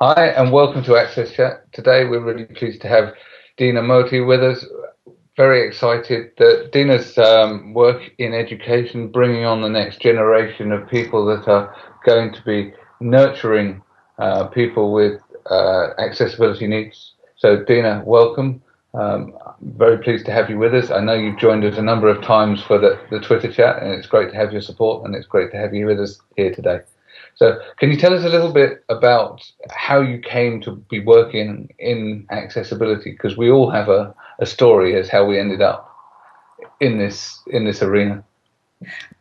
Hi, and welcome to AXSChat. Today, we're really pleased to have Dina Moati with us. Very excited that Dina's work in education, bringing on the next generation of people that are going to be nurturing people with accessibility needs. So, Dina, welcome. Very pleased to have you with us. I know you've joined us a number of times for the Twitter chat, and it's great to have your support, and it's great to have you with us here today. So can you tell us a little bit about how you came to be working in accessibility? Because we all have a story as how we ended up in this arena.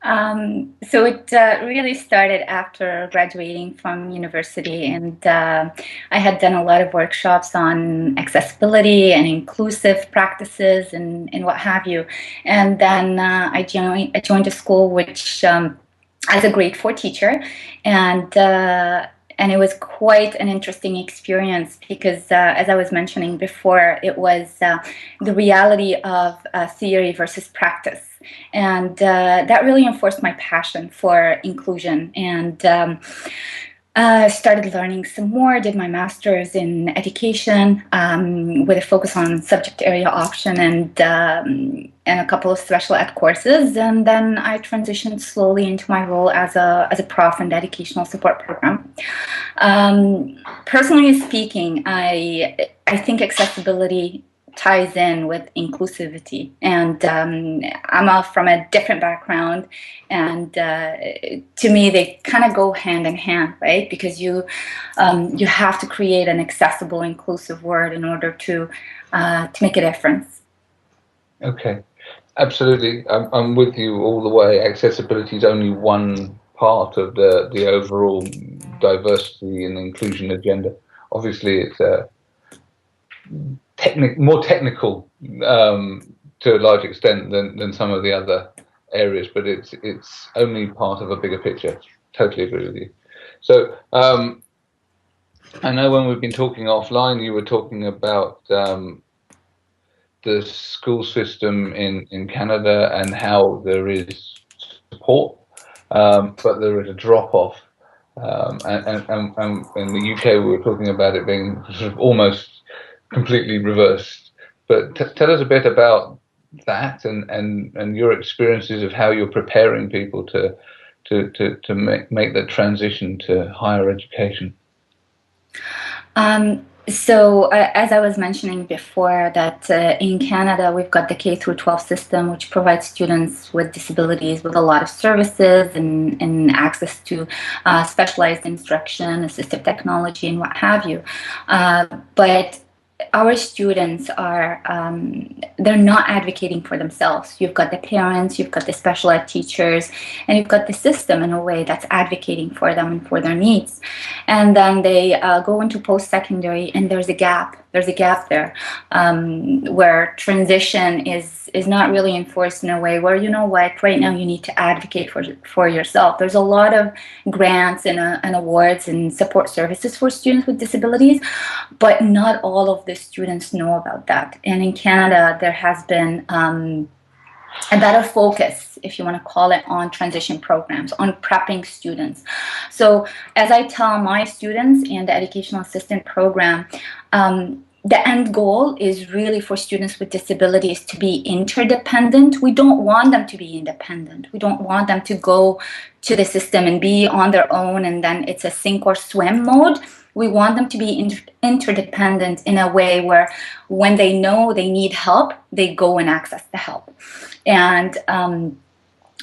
So it really started after graduating from university, and I had done a lot of workshops on accessibility and inclusive practices and what have you. And then I joined a school which as a grade 4 teacher, and it was quite an interesting experience because, as I was mentioning before, it was the reality of theory versus practice. And that really enforced my passion for inclusion, and started learning some more, did my master's in education with a focus on subject area option and a couple of special ed courses. And then I transitioned slowly into my role as a prof in the educational support program. Personally speaking, I think accessibility ties in with inclusivity, and I'm from a different background, and to me they kind of go hand in hand, right? Because you have to create an accessible, inclusive world in order to make a difference. Okay, absolutely. I'm with you all the way. Accessibility is only one part of the overall diversity and inclusion agenda. Obviously, it's more technical to a large extent than some of the other areas, but it's only part of a bigger picture. Totally agree with you. So I know when we've been talking offline, you were talking about the school system in Canada and how there is support, but there is a drop off. And in the UK, we were talking about it being sort of almost completely reversed. But tell us a bit about that and your experiences of how you're preparing people to make the transition to higher education. So as I was mentioning before, that in Canada we've got the K through 12 system, which provides students with disabilities with a lot of services and access to specialized instruction, assistive technology, and what have you. But our students are they're not advocating for themselves. You've got the parents, you've got the special ed teachers, and you've got the system in a way that's advocating for them and for their needs. And then they go into post-secondary, and there's a gap there where transition is not really enforced in a way where, you know what, right now you need to advocate for yourself. There's a lot of grants and awards and support services for students with disabilities, but not all of the students know about that. And in Canada, there has been a better focus, if you want to call it, on transition programs, on prepping students. So as I tell my students in the educational assistant program, the end goal is really for students with disabilities to be interdependent. We don't want them to be independent. We don't want them to go to the system and be on their own and then it's a sink or swim mode. We want them to be interdependent in a way where when they know they need help, they go and access the help. And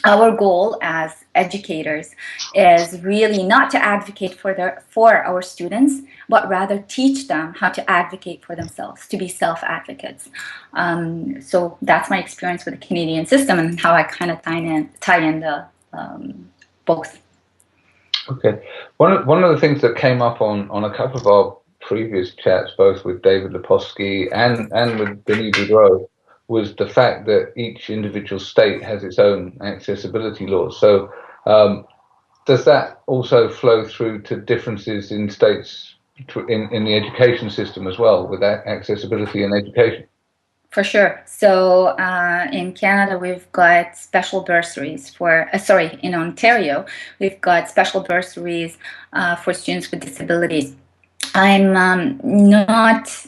our goal as educators is really not to advocate for our students, but rather teach them how to advocate for themselves, to be self-advocates. So that's my experience with the Canadian system and how I kind of tie in the both. Okay. One of the things that came up on a couple of our previous chats, both with David Leposki and with Denis Boudreau, was the fact that each individual state has its own accessibility laws. So does that also flow through to differences in states in the education system as well, with that accessibility in education? For sure. So in Canada, we've got special bursaries for, in Ontario, we've got special bursaries for students with disabilities. I'm not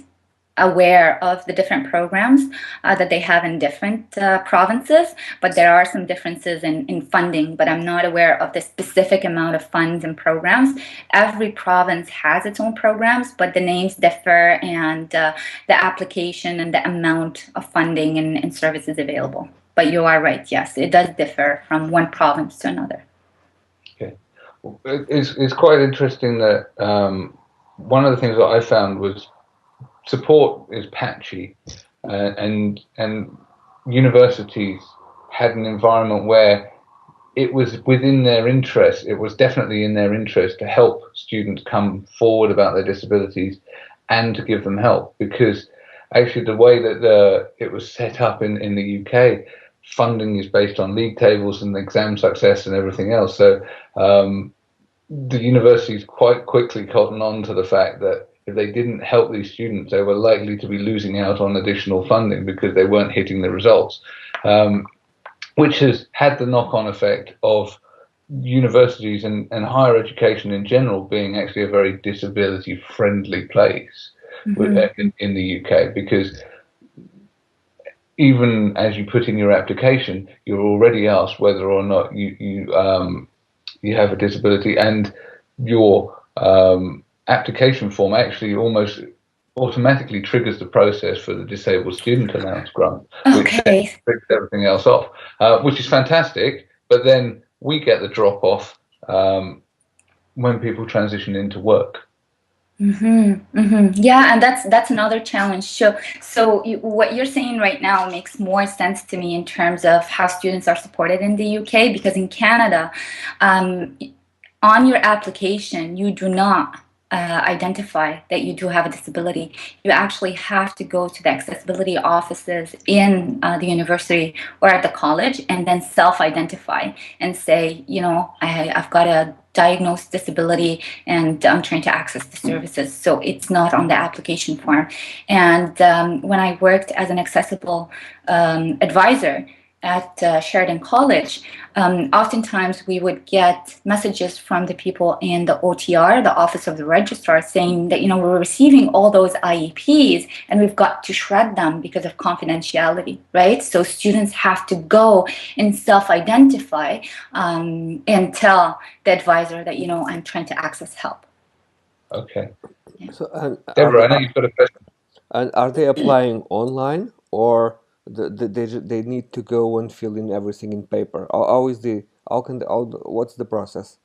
aware of the different programs that they have in different provinces, but there are some differences in funding, but I'm not aware of the specific amount of funds and programs. Every province has its own programs, but the names differ, and the application and the amount of funding and services available. But you are right, yes, it does differ from one province to another. Okay. It's quite interesting that one of the things that I found was support is patchy, and universities had an environment where it was within their interest. It was definitely in their interest to help students come forward about their disabilities and to give them help, because actually the way that it was set up in the UK, funding is based on league tables and exam success and everything else. So the universities quite quickly cottoned on to the fact that if they didn't help these students, they were likely to be losing out on additional funding because they weren't hitting the results, which has had the knock-on effect of universities and higher education in general being actually a very disability-friendly place in the UK, because even as you put in your application, you're already asked whether or not you have a disability, and your application form actually almost automatically triggers the process for the disabled student allowance grant, which Okay. triggers everything else off, which is fantastic. But then we get the drop off when people transition into work. Yeah, and that's another challenge. So what you're saying right now makes more sense to me in terms of how students are supported in the UK, because in Canada, on your application, you do not identify that you do have a disability. You actually have to go to the accessibility offices in the university or at the college and then self-identify and say, I've got a diagnosed disability and I'm trying to access the services. So it's not on the application form. And when I worked as an accessible advisor at Sheridan College, oftentimes we would get messages from the people in the OTR, the Office of the Registrar, saying that, we're receiving all those IEPs and we've got to shred them because of confidentiality, right? So students have to go and self-identify and tell the advisor that, I'm trying to access help. Okay. Yeah. So, Deborah, I know you've got a question. and are they applying online, or they need to go and fill in everything in paper? What's the process?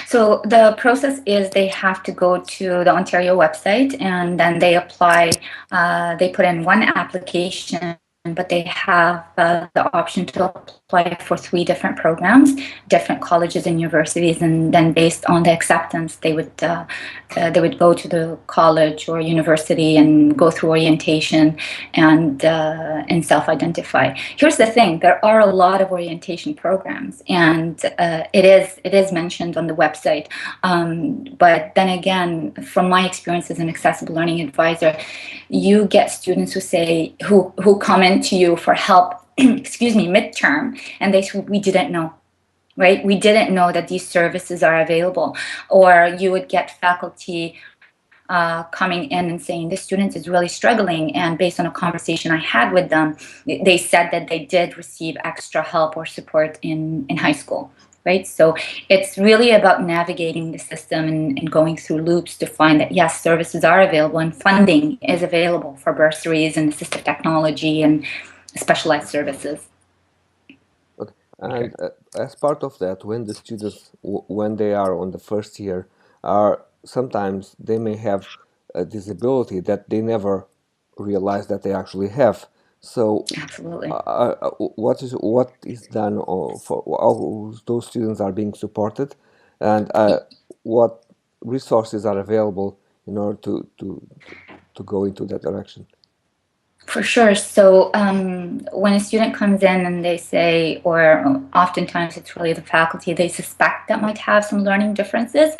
So the process is they have to go to the Ontario website and then they apply. They put in one application, but they have the option to apply for 3 different programs, different colleges and universities, and then based on the acceptance, they would go to the college or university and go through orientation and self-identify. Here's the thing: there are a lot of orientation programs, and it is mentioned on the website. But then again, from my experience as an accessible learning advisor, you get students who come into you for help, excuse me, midterm, and they say, we didn't know. Right? We didn't know that these services are available. Or you would get faculty coming in and saying, this student is really struggling. And based on a conversation I had with them, they said that they did receive extra help or support in high school. Right? So it's really about navigating the system and going through loops to find that, yes, services are available and funding is available for bursaries and assistive technology and specialized services. Okay. And as part of that, when the students, when they are on the first year, sometimes they may have a disability that they never realize that they actually have. So, Absolutely. what is done for how those students are being supported, and what resources are available in order to go into that direction? For sure. So when a student comes in and they say, or oftentimes it's really the faculty, they suspect that might have some learning differences,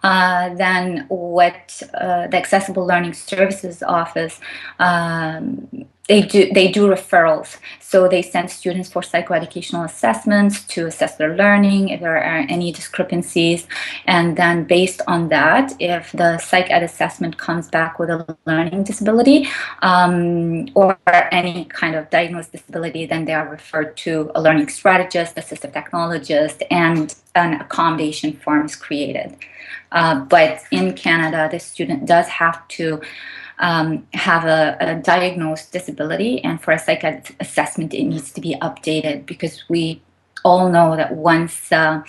then what the Accessible Learning Services Office they do referrals. So they send students for psychoeducational assessments to assess their learning, if there are any discrepancies. And then based on that, if the psych ed assessment comes back with a learning disability or any kind of diagnosed disability, then they are referred to a learning strategist, assistive technologist, and an accommodation form is created. But in Canada, the student does have to have a diagnosed disability, and for a psych assessment, it needs to be updated, because we all know that once a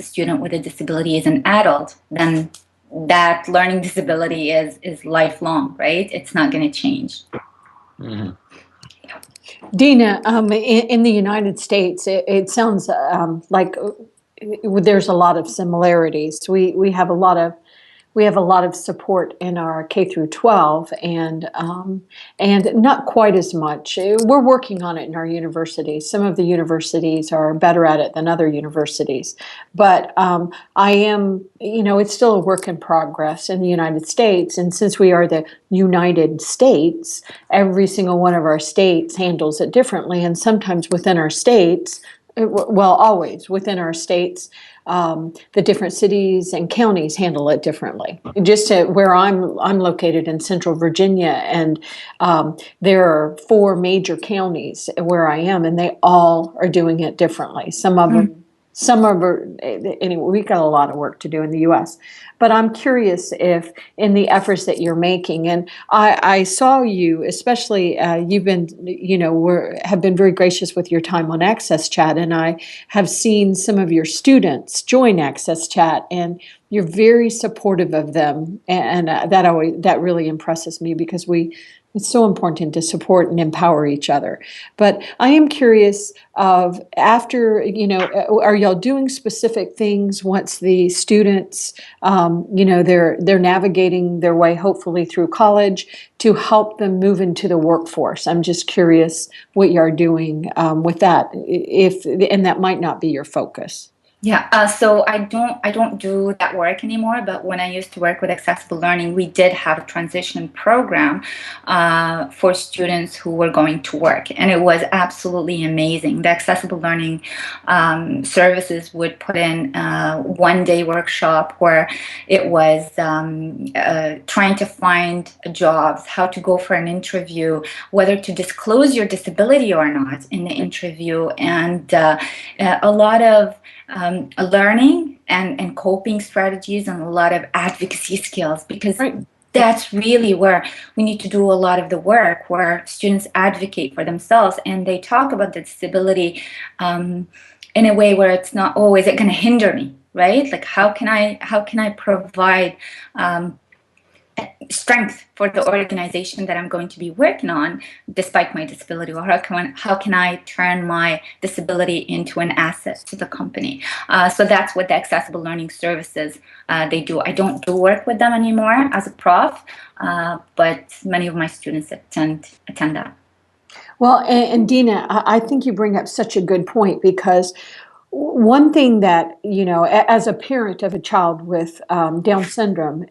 student with a disability is an adult, then that learning disability is lifelong, right? It's not going to change. Mm-hmm. Dina, in the United States, it sounds like there's a lot of similarities. We have a lot of support in our K through 12, and not quite as much. We're working on it in our universities. Some of the universities are better at it than other universities, but I am, it's still a work in progress in the United States. And since we are the United States, every single one of our states handles it differently, and sometimes within our states, well, always within our states, the different cities and counties handle it differently. Just where I'm located in Central Virginia, and there are 4 major counties where I am, and they all are doing it differently. Some of them, anyway, we've got a lot of work to do in the U.S. But I'm curious if in the efforts that you're making, and I saw you, especially you've been, have been very gracious with your time on AXSChat, and I have seen some of your students join AXSChat, and you're very supportive of them, and that really impresses me, because it's so important to support and empower each other. But I am curious of, after, are y'all doing specific things once the students, they're navigating their way, hopefully through college, to help them move into the workforce? I'm just curious what you're doing with that, and that might not be your focus. Yeah, so I don't do that work anymore. But when I used to work with accessible learning, we did have a transition program for students who were going to work, and it was absolutely amazing. The accessible learning services would put in a one-day workshop where it was trying to find jobs, how to go for an interview, whether to disclose your disability or not in the interview, and a lot of learning and coping strategies, and a lot of advocacy skills, because that's really where we need to do a lot of the work, where students advocate for themselves and they talk about the disability in a way where it's not, oh, is it going to hinder me, right? Like, how can I provide strength for the organization that I'm going to be working on despite my disability, or how can I turn my disability into an asset to the company? So that's what the accessible learning services they do. I don't do work with them anymore as a prof, but many of my students attend that. Well, and Dina, I think you bring up such a good point, because one thing that, as a parent of a child with Down syndrome,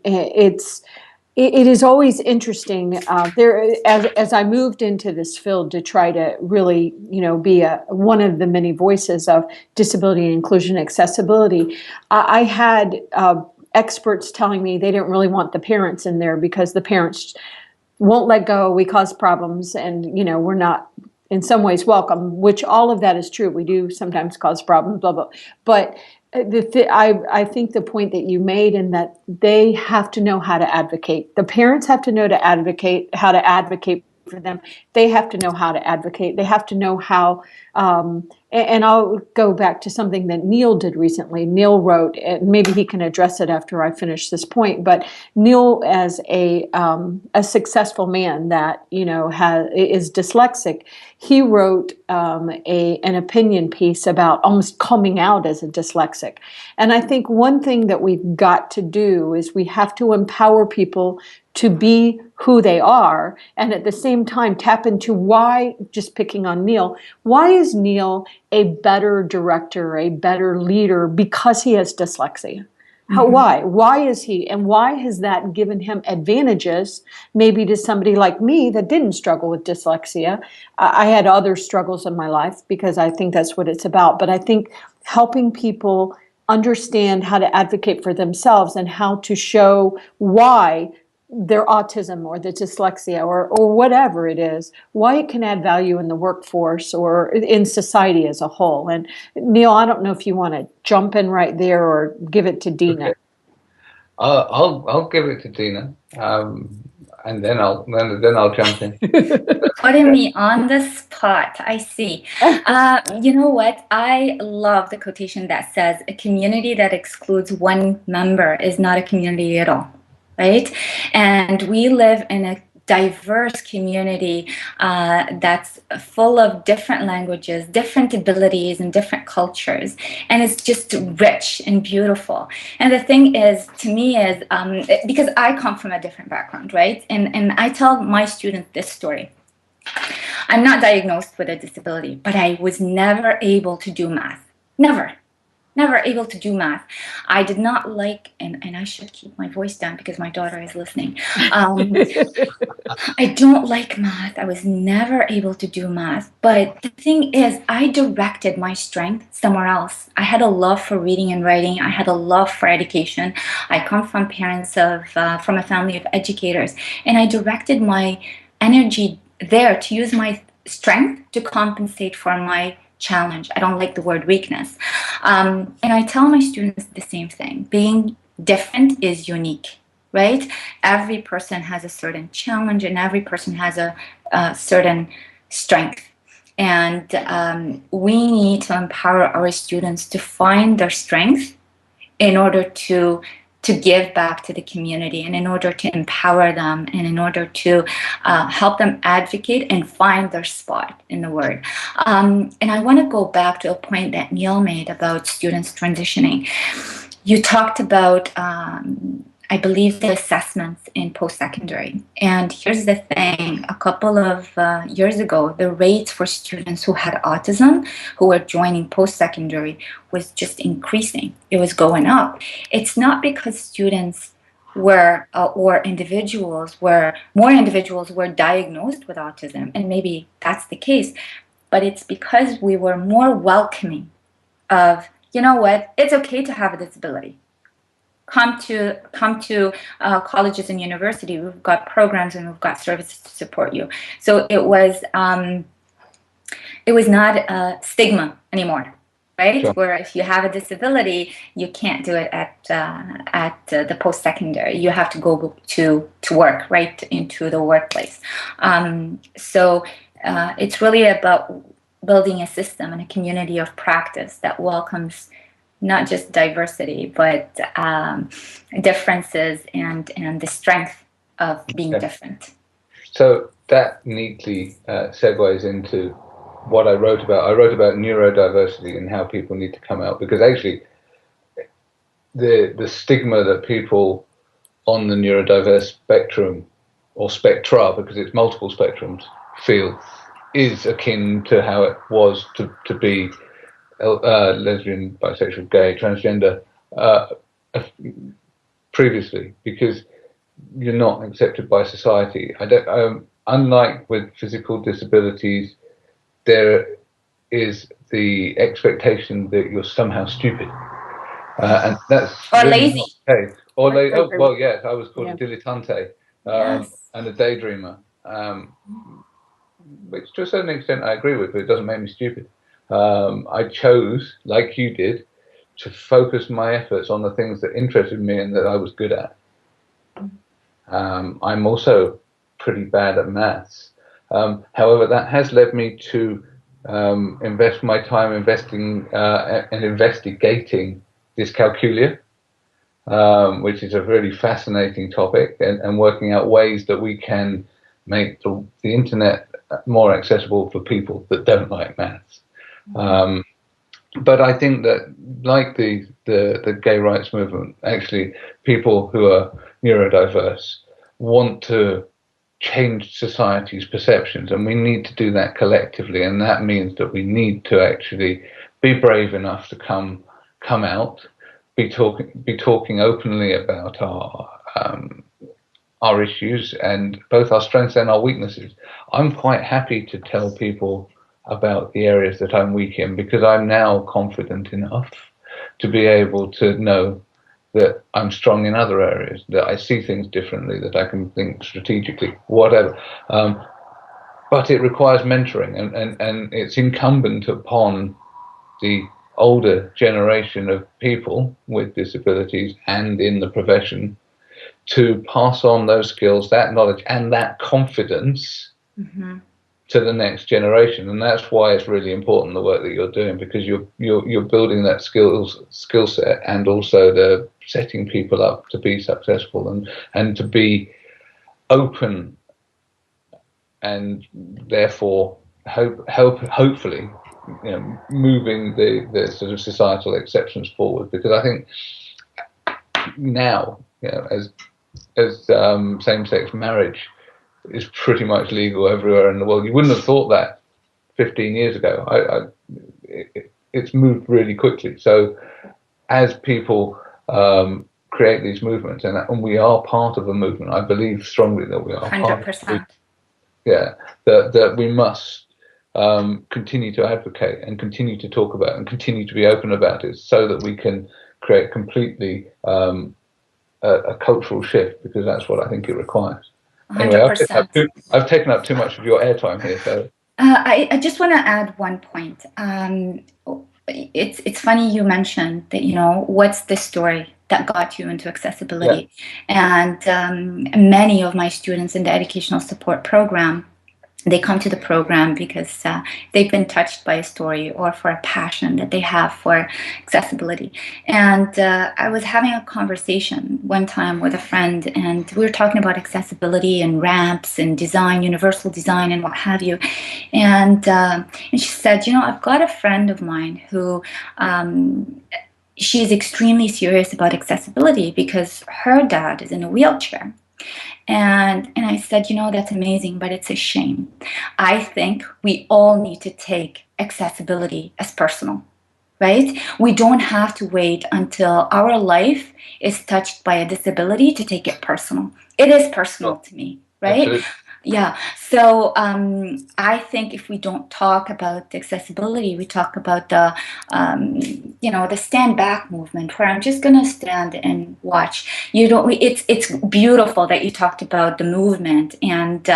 it is always interesting. As I moved into this field to try to really, be one of the many voices of disability and inclusion accessibility, I had experts telling me they didn't really want the parents in there, because the parents won't let go. We cause problems, and we're not in some ways welcome. Which all of that is true. We do sometimes cause problems, blah blah. But I think the point that you made, in that they have to know how to advocate. The parents have to know how to advocate for them. They have to know how to advocate. They have to know how. And I'll go back to something that Neil did recently. Neil wrote, and maybe he can address it after I finish this point. But Neil, as a successful man that is dyslexic, he wrote an opinion piece about almost coming out as a dyslexic. And I think one thing that we've got to do is we have to empower people to be who they are, and at the same time tap into why, just picking on Neil, why is Neil a better director, a better leader, because he has dyslexia? Why is he, and why has that given him advantages maybe to somebody like me that didn't struggle with dyslexia? I had other struggles in my life because I think that's what it's about. But I think helping people understand how to advocate for themselves and how to show why their autism or the dyslexia or whatever it is, why it can add value in the workforce or in society as a whole. And Neil, I don't know if you want to jump in right there or give it to Dina. Okay. I'll give it to Dina, and then I'll jump in. Putting me on the spot. I see. You know what? I love the quotation that says, "A community that excludes one member is not a community at all." Right? And we live in a diverse community that's full of different languages, different abilities, and different cultures. And it's just rich and beautiful. And the thing is, to me, is because I come from a different background, right? And I tell my students this story. I'm not diagnosed with a disability, but I was never able to do math. Never able to do math. I did not like, and I should keep my voice down because my daughter is listening. I don't like math. I was never able to do math. But the thing is, I directed my strength somewhere else. I had a love for reading and writing. I had a love for education. I come from from a family of educators. And I directed my energy there to use my strength to compensate for my challenge. I don't like the word weakness. And I tell my students the same thing. Being different is unique, right? Every person has a certain challenge and every person has a certain strength. And we need to empower our students to find their strength in order to give back to the community, and in order to empower them, and in order to help them advocate and find their spot in the world. And I want to go back to a point that Neil made about students transitioning. You talked about, I believe, the assessments in post-secondary. And here's the thing, a couple of years ago, the rates for students who had autism, who were joining post-secondary, was just increasing. It was going up. It's not because students were, or individuals were, more individuals were diagnosed with autism, and maybe that's the case, but it's because we were more welcoming of, you know what, it's okay to have a disability. Come to colleges and university. We've got programs and we've got services to support you. So it was not a stigma anymore, right? Sure. Where if you have a disability, you can't do it at the post-secondary. You have to go to work, right, into the workplace. So it's really about building a system and a community of practice that welcomes not just diversity, but differences and the strength of being different. So that neatly segues into what I wrote about. I wrote about neurodiversity and how people need to come out, because actually the stigma that people on the neurodiverse spectrum, or spectra, because it's multiple spectrums, feel is akin to how it was to be lesbian, bisexual, gay, transgender previously, because you're not accepted by society. Unlike with physical disabilities, there is the expectation that you're somehow stupid, and that's or really lazy. not the case. Or lazy. Oh, well, yes, I was called a dilettante Yes. and a daydreamer, which to a certain extent I agree with, but it doesn't make me stupid. I chose, like you did, to focus my efforts on the things that interested me and that I was good at. I'm also pretty bad at maths. However, that has led me to invest my time investing and investigating dyscalculia, which is a really fascinating topic, and working out ways that we can make the internet more accessible for people that don't like maths. But I think that, like the gay rights movement, actually people who are neurodiverse want to change society's perceptions, and we need to do that collectively, and that means that we need to actually be brave enough to come out, be talking openly about our issues and both our strengths and our weaknesses. I'm quite happy to tell people about the areas that I'm weak in, because I'm now confident enough to be able to know that I'm strong in other areas, that I see things differently, that I can think strategically, whatever. But it requires mentoring, and it's incumbent upon the older generation of people with disabilities and in the profession to pass on those skills, that knowledge, and that confidence to the next generation. And that's why it's really important, the work that you're doing, because you're building that skill set, and also the setting people up to be successful and to be open, and therefore hopefully, you know, moving the sort of societal exceptions forward. Because I think now, you know, as same-sex marriage is pretty much legal everywhere in the world. You wouldn't have thought that 15 years ago. It's moved really quickly. So as people create these movements, and we are part of a movement, I believe strongly that we are 100%. Yeah, that we must continue to advocate and continue to talk about and continue to be open about it, so that we can create completely a cultural shift, because that's what I think it requires. 100%. Anyway, I've taken up too much of your airtime here, so. I just want to add one point. It's funny you mentioned that, you know, what's the story that got you into accessibility? Yeah. And many of my students in the educational support program, they come to the program because they've been touched by a story or for a passion that they have for accessibility. And I was having a conversation one time with a friend, and we were talking about accessibility and ramps and design, universal design and what have you. And she said, you know, I've got a friend of mine who she's extremely serious about accessibility because her dad is in a wheelchair. And I said, you know, that's amazing, but it's a shame. I think we all need to take accessibility as personal, right? We don't have to wait until our life is touched by a disability to take it personal. It is personal to me, right? Absolutely. Yeah. So I think if we don't talk about accessibility, we talk about the, you know, the stand back movement, where I'm just going to stand and watch. You don't. It's beautiful that you talked about the movement and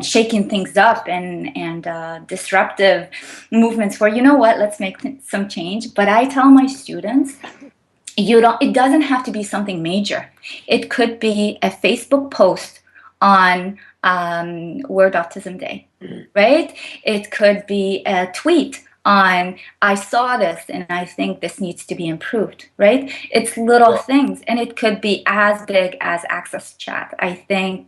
shaking things up and disruptive movements where, you know what, let's make some change. But I tell my students, it doesn't have to be something major. It could be a Facebook post on World Autism Day, right? It could be a tweet on, I saw this and I think this needs to be improved, right? It's little things, and it could be as big as AXSChat. I think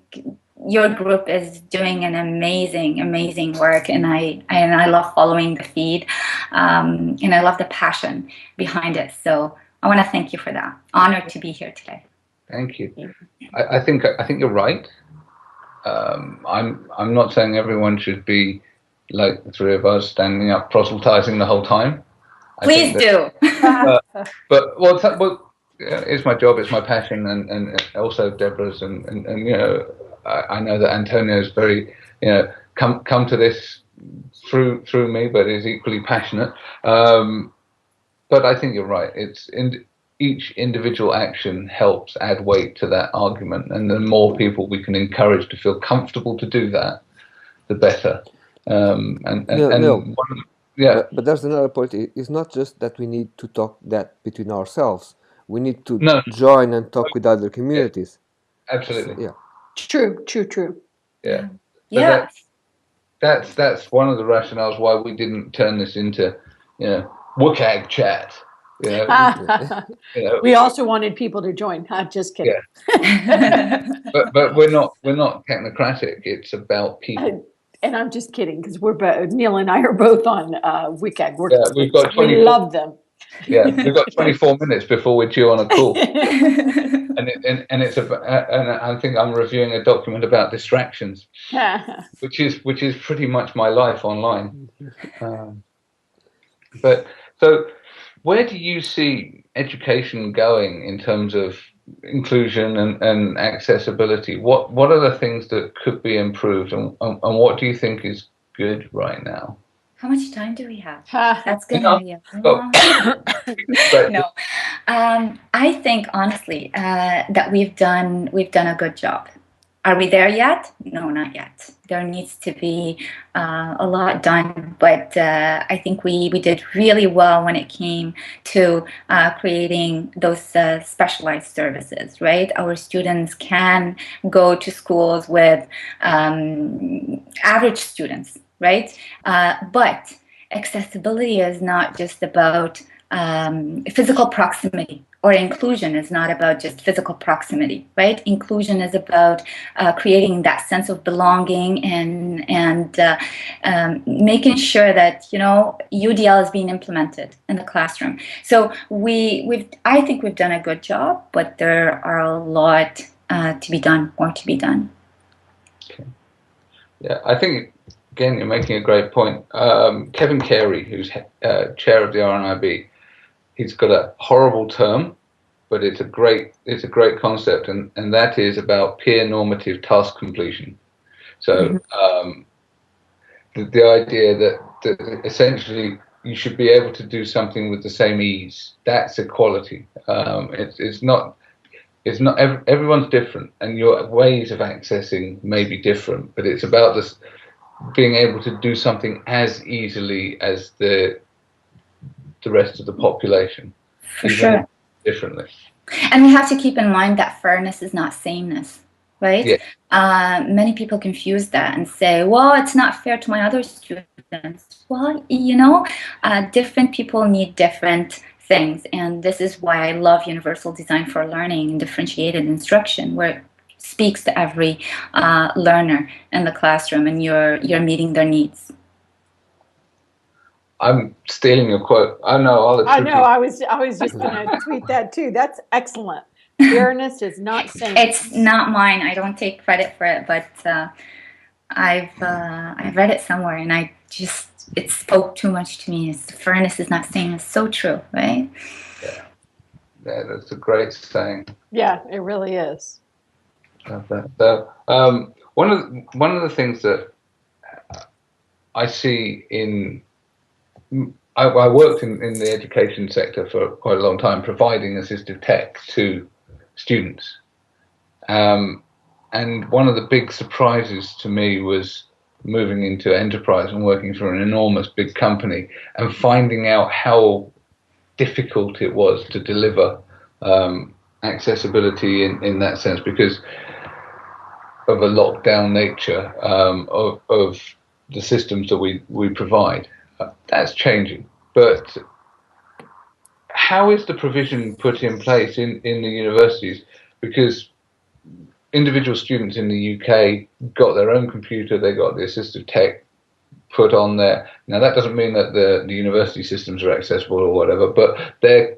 your group is doing an amazing work, and I love following the feed, and I love the passion behind it. So I want to thank you for that. Honored to be here today. Thank you. I think you're right. I'm not saying everyone should be like the three of us, standing up proselytizing the whole time. Please do. But it's my job, it's my passion, and also Deborah's, and you know, I know that Antonio is very, you know, come to this through me, but is equally passionate. But I think you're right. Each individual action helps add weight to that argument, and the more people we can encourage to feel comfortable to do that, the better. But there's another point. It's not just that we need to talk that between ourselves. We need to join and talk with other communities. Yeah. Absolutely. Yeah. True. Yeah. Yeah. That's one of the rationales why we didn't turn this into, you know, AXSChat. You know, we also wanted people to join. Just kidding. Yeah. but we're not technocratic. It's about people. And I'm just kidding, because we're both, Neil and I are both on WCAG. We've got 24, we love them. Yeah, we've got 24 minutes before we're due on a call, and I think I'm reviewing a document about distractions, which is pretty much my life online. But so, where do you see education going in terms of inclusion and accessibility? What are the things that could be improved, and what do you think is good right now? How much time do we have? Ha. That's gonna be a long. No, I think honestly that we've done a good job. Are we there yet? No, not yet. There needs to be a lot done, but I think we did really well when it came to creating those specialized services, right? Our students can go to schools with average students, right? But accessibility is not just about physical proximity, or inclusion is not about just physical proximity, right? Inclusion is about creating that sense of belonging and making sure that UDL is being implemented in the classroom. So I think we've done a good job, but there are a lot to be done, more to be done. Okay. Yeah, I think again you're making a great point. Kevin Carey, who's chair of the RNIB, he's got a horrible term, but it's a great concept, and that is about peer normative task completion. So the idea that essentially you should be able to do something with the same ease, that's equality. It's not everyone's different, and your ways of accessing may be different, but it's about this being able to do something as easily as the rest of the population. For sure. Differently. And we have to keep in mind that fairness is not sameness, right? Yeah. Many people confuse that and say, well, it's not fair to my other students. Well, different people need different things. And this is why I love universal design for learning and differentiated instruction, where it speaks to every learner in the classroom and you're meeting their needs. I'm stealing your quote. I know. I know. I was just going to tweet that too. That's excellent. Fairness is not sameness. It's not mine. I don't take credit for it, but I've read it somewhere, and it spoke too much to me. Fairness is not sameness. So true, right? Yeah, that's a great saying. Yeah, it really is. So, one of the things that I see in I worked in the education sector for quite a long time, providing assistive tech to students. And one of the big surprises to me was moving into enterprise and working for an enormous big company and finding out how difficult it was to deliver accessibility in that sense, because of a lockdown nature of the systems that we provide. That's changing, but how is the provision put in place in the universities? Because individual students in the UK got their own computer, they got the assistive tech put on there. Now that doesn't mean that the university systems are accessible or whatever, but they're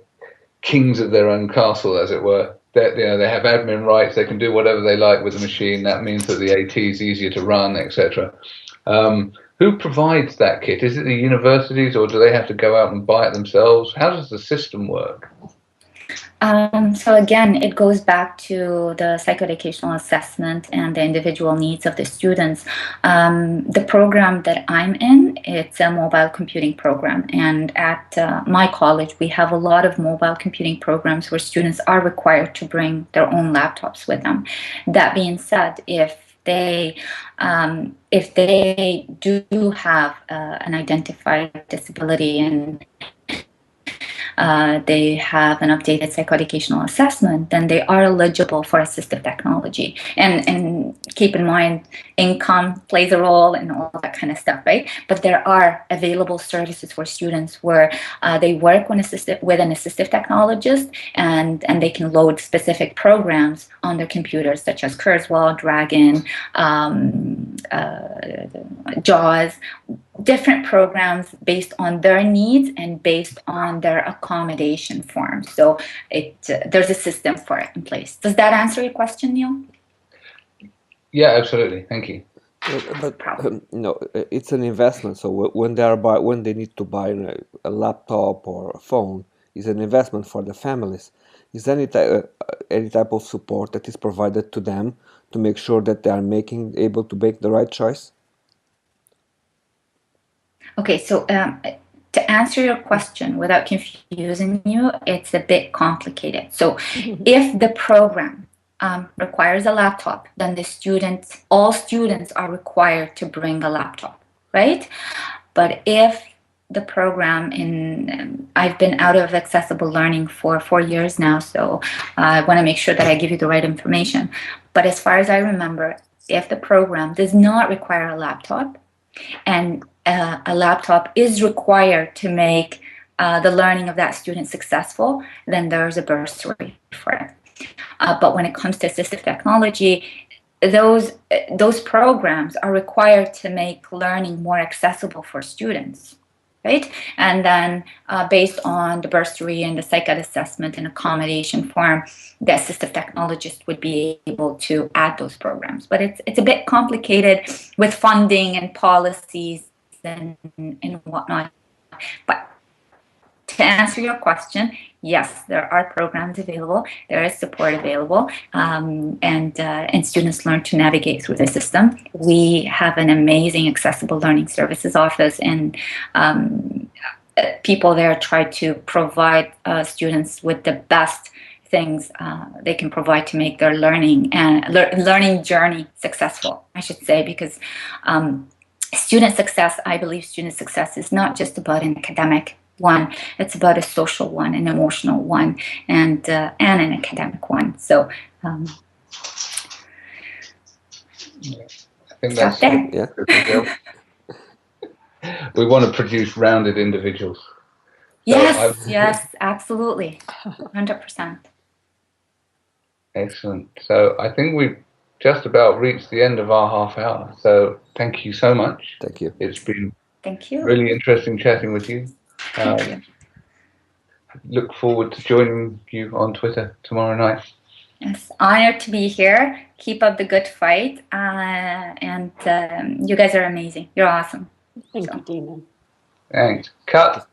kings of their own castle, as it were. They have admin rights, they can do whatever they like with the machine. That means that the AT is easier to run, etc. Who provides that kit? Is it the universities, or do they have to go out and buy it themselves? How does the system work? So again, it goes back to the psychoeducational assessment and the individual needs of the students. The program that I'm in, it's a mobile computing program. And at my college, we have a lot of mobile computing programs where students are required to bring their own laptops with them. That being said, if they do have an identified disability and they have an updated psychoeducational assessment, then they are eligible for assistive technology. And keep in mind, income plays a role and all that kind of stuff, right? But there are available services for students where they work with an assistive technologist, and they can load specific programs on their computers, such as Kurzweil, Dragon, JAWS, different programs based on their needs and based on their accommodation form. So there's a system for it in place. Does that answer your question, Neil? Yeah, absolutely. Thank you. But it's an investment. So when they need to buy a laptop or a phone, is an investment for the families. Is there any type of support that is provided to them to make sure that they are able to make the right choice? Okay, so to answer your question without confusing you, it's a bit complicated. So if the program requires a laptop, then all students are required to bring a laptop, right? But if the program I've been out of accessible learning for 4 years now, so I want to make sure that I give you the right information. But as far as I remember, if the program does not require a laptop, and a laptop is required to make the learning of that student successful, then there's a bursary for it. But when it comes to assistive technology, those programs are required to make learning more accessible for students, right? And then based on the bursary and the psych ed assessment and accommodation form, the assistive technologist would be able to add those programs. But it's a bit complicated with funding and policies and whatnot. But to answer your question, yes, there are programs available. There is support available, and students learn to navigate through the system. We have an amazing accessible learning services office, and people there try to provide students with the best things they can provide to make their learning and learning journey successful, I should say, because student success, I believe student success is not just about an academic one, it's about a social one, an emotional one, and an academic one. So I think that's Yeah. We want to produce rounded individuals. Yes, yes, absolutely, 100%. Excellent. So I think we've just about reached the end of our half hour. So thank you so much. Thank you. It's been Thank you. really interesting chatting with you. Thank you. Look forward to joining you on Twitter tomorrow night. Yes, honored to be here. Keep up the good fight, and you guys are amazing. You're awesome. Thank you, Dina. Thanks. Cut.